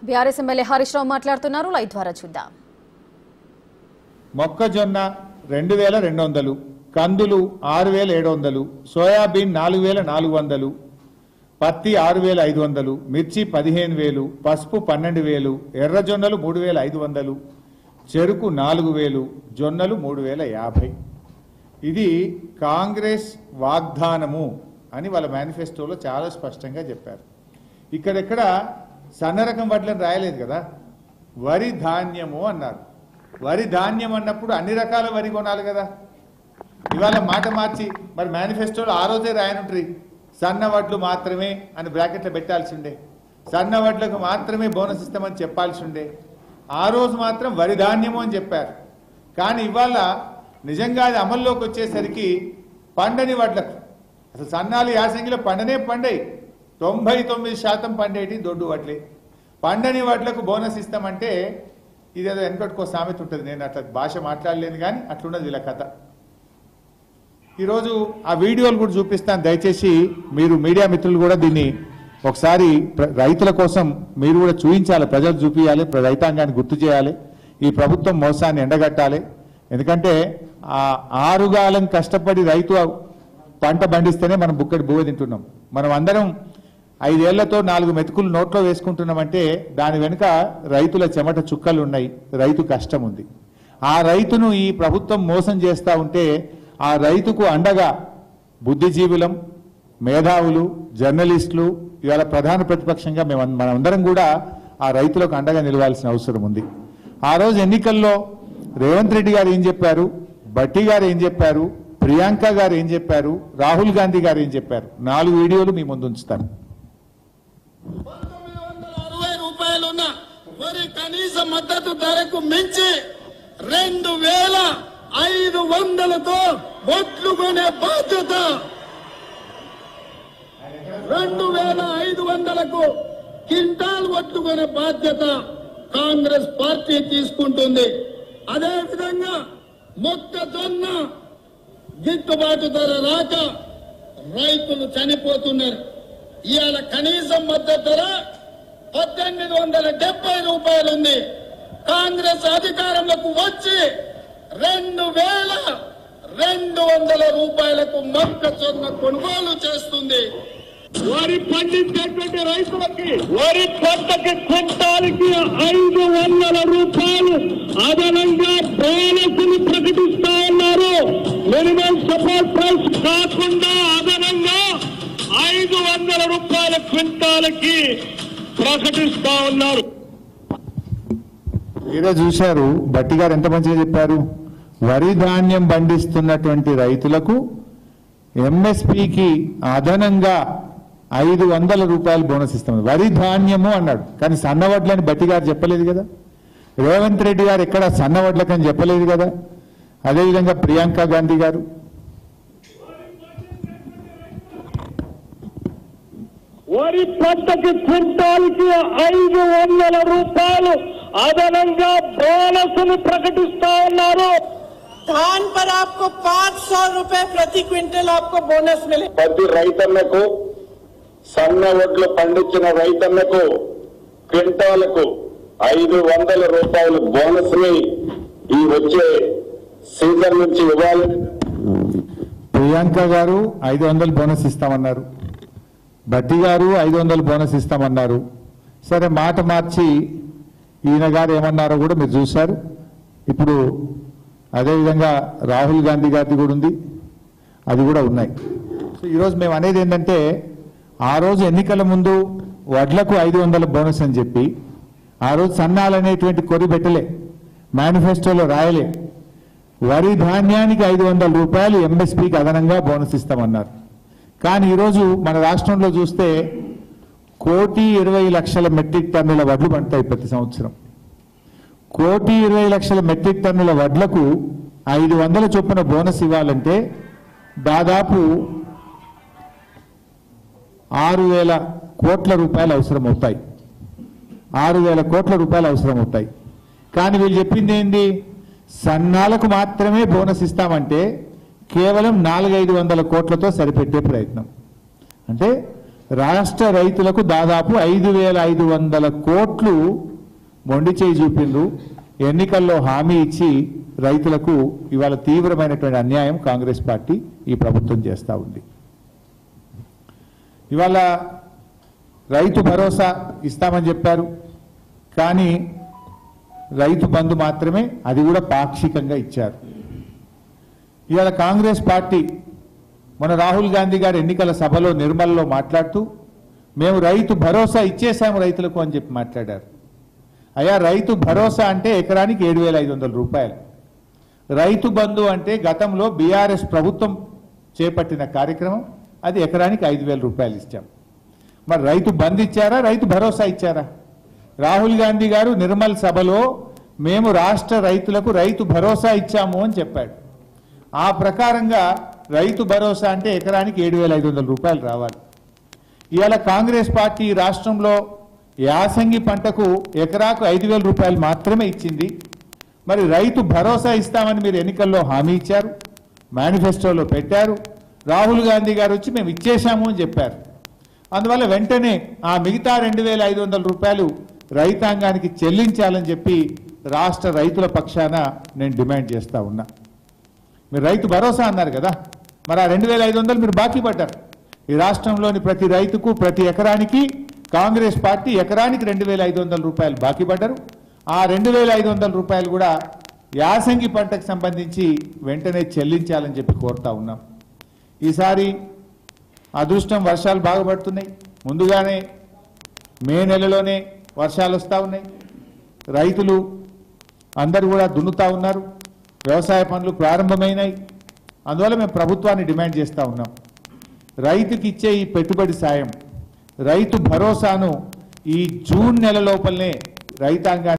BRS MLA Harish Rao మాట్లాడుతున్నారు. Live ద్వారా చూద్దాం. మొక్కజొన్న 2200, కందులు 6700, సోయాబీన్ 4400, పత్తి 6500, మిర్చి 15000, పసుపు 12000, ఎర్రజొన్నలు 3500, చెరుకు 4000, జొన్నలు 3050. ఇది కాంగ్రెస్ వాగ్దానము అని వాళ్ళ మేనిఫెస్టోలో చాలా స్పష్టంగా చెప్పారు. ఇక్కడెక్కడ సన్న రకం వడ్లను రాయలేదు కదా, వరి ధాన్యము అన్నారు. వరి ధాన్యం అన్నప్పుడు అన్ని రకాల వరి కొనాలి కదా. ఇవాళ మాట మార్చి మరి మేనిఫెస్టోలో ఆ రోజే రాయనుంటారు సన్న వడ్లు మాత్రమే అని బ్రాకెట్లో పెట్టాల్సి ఉండే, సన్న వడ్లకు మాత్రమే బోనస్ ఇస్తామని చెప్పాల్సి ఉండే. ఆ రోజు మాత్రం వరి ధాన్యము అని చెప్పారు. కానీ ఇవాళ నిజంగా అది అమల్లోకి వచ్చేసరికి పండని వడ్లకు, అసలు సన్నాలు యాసంగిలో పండనే పండాయి, 99% పండేటి దొడ్డు వడ్లే. పండని వడ్లకు బోనస్ ఇస్తామంటే ఇదేదో వెనకట్టుకో సామెత ఉంటుంది, నేను అట్లా భాష మాట్లాడలేను కానీ అట్లున్నది వీళ్ళ కథ. ఈరోజు ఆ వీడియోలు కూడా చూపిస్తాను, దయచేసి మీరు మీడియా మిత్రులు కూడా దీన్ని ఒకసారి రైతుల కోసం మీరు కూడా చూపించాలి, ప్రజలు చూపించాలి, రైతాంగాన్ని గుర్తు చేయాలి, ఈ ప్రభుత్వం మోసాన్ని ఎండగట్టాలి. ఎందుకంటే ఆ ఆరుగాలం కష్టపడి రైతు పంట పండిస్తేనే మనం బుక్కడి బువ్వ తింటున్నాం. మనం అందరం 5 ఏళ్లతో 4 మెతుకులు నోట్లో వేసుకుంటున్నామంటే దాని వెనుక రైతుల చెమట చుక్కలు ఉన్నాయి, రైతు కష్టం ఉంది. ఆ రైతును ఈ ప్రభుత్వం మోసం చేస్తూ ఉంటే ఆ రైతుకు అండగా బుద్ధిజీవులం, మేధావులు, జర్నలిస్టులు, ఇవాళ ప్రధాన ప్రతిపక్షంగా మనందరం కూడా ఆ రైతులకు అండగా నిలవాల్సిన అవసరం ఉంది. ఆ రోజు ఎన్నికల్లో రేవంత్ రెడ్డి గారు ఏం చెప్పారు, భట్టి గారు ఏం చెప్పారు, ప్రియాంక గారు ఏం చెప్పారు, రాహుల్ గాంధీ గారు ఏం చెప్పారు, 4 వీడియోలు మీ ముందు ఉంచుతాను. 1960 రూపాయలున్న వరి కనీస మద్దతు ధరకు మించి 2500తో ఒట్లు కొనే బాధ్యత, 2500కు క్వింటాల్ ఒట్లు కొనే బాధ్యత కాంగ్రెస్ పార్టీ తీసుకుంటుంది. అదేవిధంగా మొక్కజొన్న గిట్టుబాటు ధర రాక రైతులు చనిపోతున్నారు. ఇవాళ కనీస మద్దతు ధర 1870 రూపాయలు ఉంది. కాంగ్రెస్ అధికారంలోకి వచ్చి 2200 రూపాయలకు మొక్కజొన్న కొనుగోలు చేస్తుంది. వరి పండించేటువంటి రైతులకి వరి పంటకి క్వింటాల్కి 500 రూపాయలు అదనంగా బోనస్ని ప్రకటిస్తా ఉన్నారు. మినిమం సపోర్ట్ ప్రైస్ కాకుండా అదనంగా 500 రూపాయల క్వింటాల్కి ప్రకటిస్తా ఉన్నారు. ఈరోజు చూశారు భట్టి గారు ఎంత మంచిగా చెప్పారు. వరి ధాన్యం పండిస్తున్నటువంటి రైతులకు ఎంఎస్పికి అదనంగా 500 రూపాయలు బోనస్ ఇస్తాం. వరి ధాన్యము అన్నాడు, కానీ సన్నవడ్లని భట్టి గారు చెప్పలేదు కదా. రేవంత్ రెడ్డి గారు ఎక్కడ సన్నవడ్లకని చెప్పలేదు కదా. అదేవిధంగా ప్రియాంక గాంధీ గారు వరి పంటకి క్వింటాల్కి 500 రూపాయలు అదనంగా బోనస్ ని ప్రకటిస్తా ఉన్నారు. धान पर आपको 500 रुपए प्रति क्विंटल आपको बोनस मिले. ప్రతి రైతన్నకు, సన్న వడ్లు పండించిన రైతన్నకు క్వింటాలకు 500 రూపాయలు బోనస్ ని ఈ వచ్చే సీజన్ నుంచి ఇవ్వాలి. ప్రియాంక గారు 500 బోనస్ ఇస్తామన్నారు, భట్టి గారు 500 బోనస్ ఇస్తామన్నారు. సరే మాట మార్చి ఈయన గారు ఏమన్నారో కూడా మీరు చూశారు. ఇప్పుడు అదేవిధంగా రాహుల్ గాంధీ గారిది కూడా ఉంది, అది కూడా ఉన్నాయి. సో ఈరోజు మేము అనేది ఏంటంటే ఆ రోజు ఎన్నికల ముందు వడ్లకు 500 బోనస్ అని చెప్పి ఆ రోజు సన్నాలు అనేటువంటి కొరి పెట్టలే, మేనిఫెస్టోలో రాయలే. వరి ధాన్యానికి 500 రూపాయలు ఎంఎస్పీకి అదనంగా బోనస్ ఇస్తామన్నారు. కానీ ఈరోజు మన రాష్ట్రంలో చూస్తే 1,20,00,000 మెట్రిక్ టన్నుల వడ్లు పండుతాయి ప్రతి సంవత్సరం. 1,20,00,000 మెట్రిక్ టన్నుల వడ్లకు 500 చొప్పున బోనస్ ఇవ్వాలంటే దాదాపు 6,000 కోట్ల రూపాయలు అవసరం అవుతాయి. 6,000 కోట్ల రూపాయలు అవసరం అవుతాయి. కానీ వీళ్ళు చెప్పింది ఏంది, సన్నాలకు మాత్రమే బోనస్ ఇస్తామంటే కేవలం 400-500 కోట్లతో సరిపెట్టే ప్రయత్నం. అంటే రాష్ట్ర రైతులకు దాదాపు 5,500 కోట్లు మొండి చేయి చూపిండ్రు. ఎన్నికల్లో హామీ ఇచ్చి రైతులకు ఇవాళ తీవ్రమైనటువంటి అన్యాయం కాంగ్రెస్ పార్టీ ఈ ప్రభుత్వం చేస్తూ ఉంది. ఇవాళ రైతు భరోసా ఇస్తామని చెప్పారు, కానీ రైతు బంధు మాత్రమే, అది కూడా పాక్షికంగా ఇచ్చారు. ఇవాళ కాంగ్రెస్ పార్టీ మన రాహుల్ గాంధీ గారు ఎన్నికల సభలో నిర్మల్లో మాట్లాడుతూ మేము రైతు భరోసా ఇచ్చేసాము రైతులకు అని చెప్పి మాట్లాడారు. అయ్యా, రైతు భరోసా అంటే ఎకరానికి 7,500 రూపాయలు. రైతు బంధు అంటే గతంలో బీఆర్ఎస్ ప్రభుత్వం చేపట్టిన కార్యక్రమం, అది ఎకరానికి 5,000 రూపాయలు ఇచ్చాం. మరి రైతు బంధు ఇచ్చారా, రైతు భరోసా ఇచ్చారా? రాహుల్ గాంధీ గారు నిర్మల్ సభలో మేము రాష్ట్ర రైతులకు రైతు భరోసా ఇచ్చాము అని చెప్పాడు. ఆ ప్రకారంగా రైతు భరోసా అంటే ఎకరానికి 7,500 రూపాయలు రావాలి. ఇవాళ కాంగ్రెస్ పార్టీ రాష్ట్రంలో యాసంగి పంటకు ఎకరాకు 5,000 రూపాయలు మాత్రమే ఇచ్చింది. మరి రైతు భరోసా ఇస్తామని మీరు ఎన్నికల్లో హామీ ఇచ్చారు, మేనిఫెస్టోలో పెట్టారు. రాహుల్ గాంధీ గారు వచ్చి మేము ఇచ్చేశాము అని చెప్పారు. అందువల్ల వెంటనే ఆ మిగతా 2,500 రూపాయలు రైతాంగానికి చెల్లించాలని చెప్పి రాష్ట్ర రైతుల పక్షాన నేను డిమాండ్ చేస్తా ఉన్నా. మీరు రైతు భరోసా అన్నారు కదా, మరి ఆ 2,500 మీరు బాకీ పడ్డారు. ఈ రాష్ట్రంలోని ప్రతి రైతుకు ప్రతి ఎకరానికి కాంగ్రెస్ పార్టీ ఎకరానికి 2,500 రూపాయలు బాకీ పడ్డారు. ఆ 2,500 రూపాయలు కూడా యాసంగి పంటకు సంబంధించి వెంటనే చెల్లించాలని చెప్పి కోరుతా ఉన్నాం. ఈసారి అదృష్టం, వర్షాలు బాగా పడుతున్నాయి. ముందుగానే మే నెలలోనే వర్షాలు వస్తూ ఉన్నాయి. రైతులు అందరూ కూడా దున్నుతా ఉన్నారు, వ్యవసాయ పనులు ప్రారంభమైనాయి. అందువల్ల మేము ప్రభుత్వాన్ని డిమాండ్ చేస్తూ ఉన్నాం, రైతుకి ఇచ్చే ఈ పెట్టుబడి సాయం, రైతు భరోసాను ఈ జూన్ నెల లోపలనే రైతాంగాన్ని